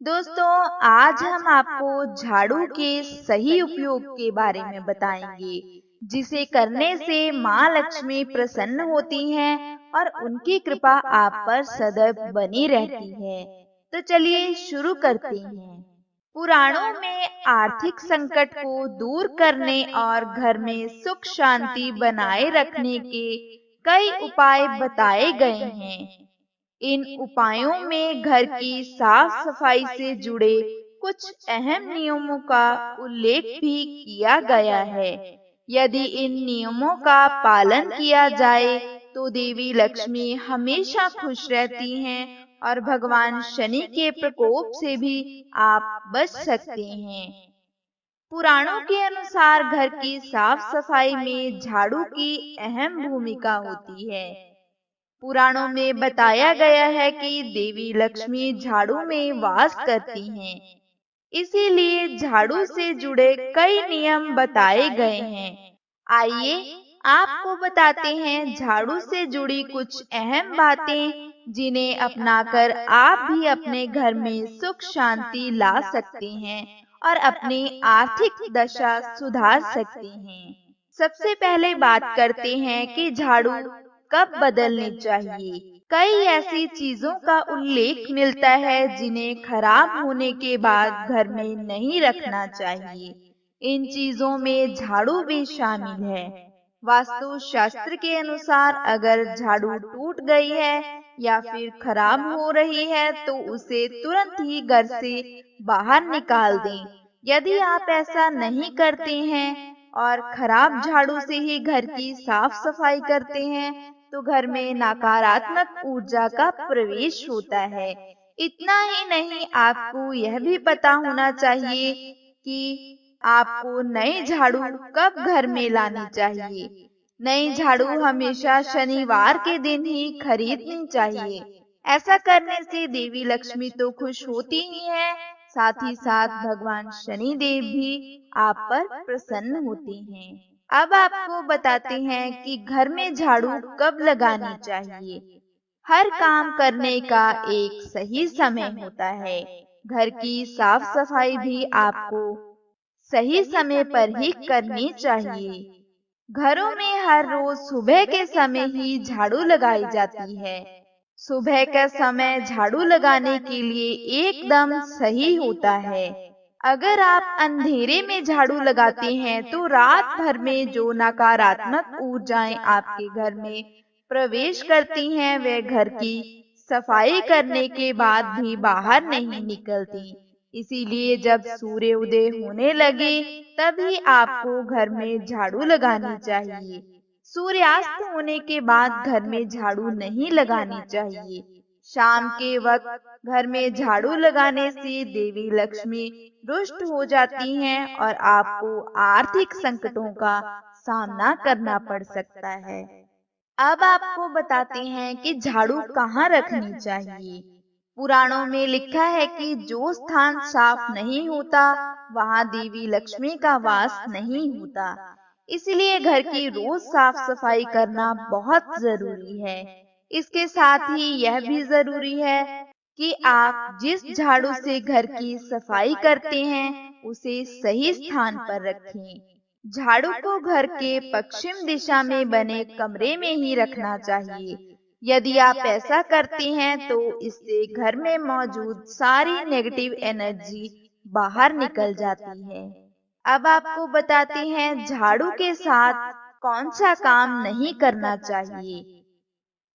दोस्तों, आज हम आपको झाड़ू के सही उपयोग के बारे में बताएंगे, जिसे करने से माँ लक्ष्मी प्रसन्न होती हैं और उनकी कृपा आप पर सदैव बनी रहती है। तो चलिए शुरू करते हैं। पुराणों में आर्थिक संकट को दूर करने और घर में सुख शांति बनाए रखने के कई उपाय बताए गए हैं। इन उपायों में घर की साफ सफाई से जुड़े कुछ अहम नियमों का उल्लेख भी किया गया है। यदि इन नियमों का पालन किया जाए तो देवी लक्ष्मी हमेशा खुश रहती हैं और भगवान शनि के प्रकोप से भी आप बच सकते हैं। पुराणों के अनुसार घर की साफ सफाई में झाड़ू की अहम भूमिका होती है। पुराणों में बताया गया है कि देवी लक्ष्मी झाड़ू में वास करती हैं, इसीलिए झाड़ू से जुड़े कई नियम बताए गए हैं। आइए आपको बताते हैं झाड़ू से जुड़ी कुछ अहम बातें, जिन्हें अपनाकर आप भी अपने घर में सुख शांति ला सकते हैं और अपनी आर्थिक दशा सुधार सकते हैं। सबसे पहले बात करते हैं कि झाड़ू कब बदलनी चाहिए। कई ऐसी चीजों का उल्लेख मिलता है जिन्हें खराब होने के बाद घर में नहीं रखना चाहिए। इन चीजों में झाड़ू भी शामिल है। वास्तु शास्त्र के अनुसार अगर झाड़ू टूट गई है या फिर खराब हो रही है तो उसे तुरंत ही घर से बाहर निकाल दें। यदि आप ऐसा नहीं करते हैं और खराब झाड़ू से ही घर की साफ सफाई करते हैं तो घर में नकारात्मक ऊर्जा का प्रवेश होता है। इतना ही नहीं, आपको यह भी पता होना चाहिए कि आपको नई झाड़ू कब घर में लानी चाहिए। नई झाड़ू हमेशा शनिवार के दिन ही खरीदनी चाहिए। ऐसा करने से देवी लक्ष्मी तो खुश होती ही है, साथ ही साथ भगवान शनि देव भी आप पर प्रसन्न होते हैं। अब आपको बताते हैं कि घर में झाड़ू कब लगानी चाहिए। हर काम करने का एक सही समय होता है। घर की साफ सफाई भी आपको सही समय पर ही करनी चाहिए। घरों में हर रोज सुबह के समय ही झाड़ू लगाई जाती है। सुबह का समय झाड़ू लगाने के लिए एकदम सही होता है। अगर आप अंधेरे में झाड़ू लगाते हैं तो रात भर में जो नकारात्मक ऊर्जाएं आपके घर में प्रवेश करती हैं, वे घर की सफाई करने के बाद भी बाहर नहीं निकलती। इसीलिए जब सूर्य उदय होने लगे तभी आपको घर में झाड़ू लगानी चाहिए। सूर्यास्त होने के बाद घर में झाड़ू नहीं लगानी चाहिए। शाम के वक्त घर में झाड़ू लगाने से देवी लक्ष्मी रुष्ट हो जाती हैं और आपको आर्थिक संकटों का सामना करना पड़ सकता है। अब आपको बताते हैं कि झाड़ू कहाँ रखनी चाहिए। पुराणों में लिखा है कि जो स्थान साफ नहीं होता वहाँ देवी लक्ष्मी का वास नहीं होता। इसलिए घर की रोज साफ सफाई करना बहुत जरूरी है। इसके साथ ही यह भी जरूरी है कि आप जिस झाड़ू से घर की सफाई करते हैं उसे सही स्थान पर रखें। झाड़ू को घर के पश्चिम दिशा में बने कमरे में ही रखना चाहिए। यदि आप ऐसा करते हैं तो इससे घर में मौजूद सारी नेगेटिव एनर्जी बाहर निकल जाती है। अब आपको बताते हैं झाड़ू के साथ कौन सा काम नहीं करना चाहिए।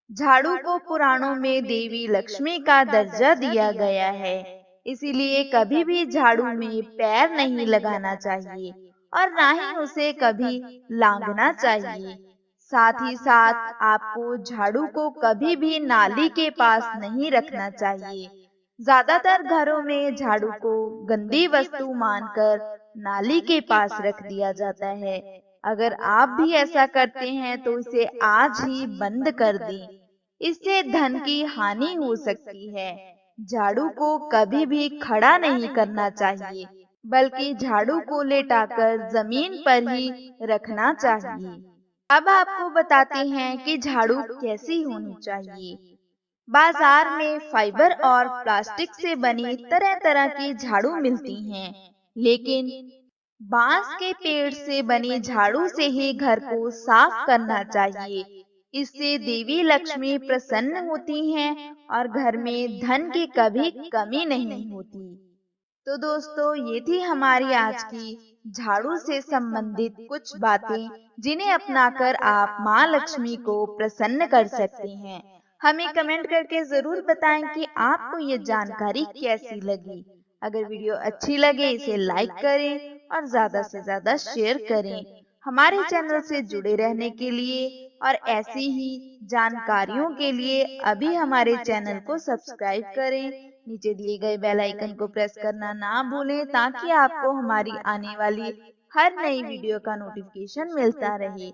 झाड़ू को पुराणों में देवी लक्ष्मी का दर्जा दिया गया है, इसीलिए कभी भी झाड़ू में पैर नहीं लगाना चाहिए और ना ही उसे कभी लांघना चाहिए। साथ ही साथ आपको झाड़ू को कभी भी नाली के पास नहीं रखना चाहिए। ज्यादातर घरों में झाड़ू को गंदी वस्तु मानकर नाली के पास रख दिया जाता है। अगर आप भी ऐसा करते हैं तो इसे आज ही बंद कर दें। इससे धन की हानि हो सकती है। झाड़ू को कभी भी खड़ा नहीं करना चाहिए, बल्कि झाड़ू को लेटाकर जमीन पर ही रखना चाहिए। अब आपको बताते हैं कि झाड़ू कैसी होनी चाहिए। बाजार में फाइबर और प्लास्टिक से बनी तरह तरह की झाड़ू मिलती हैं, लेकिन बांस के पेड़ से बने झाड़ू से ही घर को साफ करना चाहिए। इससे देवी लक्ष्मी प्रसन्न होती हैं और घर में धन की कभी कमी नहीं होती। तो दोस्तों, ये थी हमारी आज की झाड़ू से संबंधित कुछ बातें, जिन्हें अपनाकर आप माँ लक्ष्मी को प्रसन्न कर सकते हैं। हमें कमेंट करके जरूर बताएं कि आपको ये जानकारी कैसी लगी। अगर वीडियो अच्छी लगे इसे लाइक करें और ज्यादा से ज्यादा शेयर करें। हमारे चैनल से जुड़े रहने के लिए और ऐसी ही जानकारियों के लिए अभी हमारे चैनल को सब्सक्राइब करें। नीचे दिए गए बेल आइकन को प्रेस करना ना भूलें, ताकि आपको हमारी आने वाली हर नई वीडियो का नोटिफिकेशन मिलता रहे।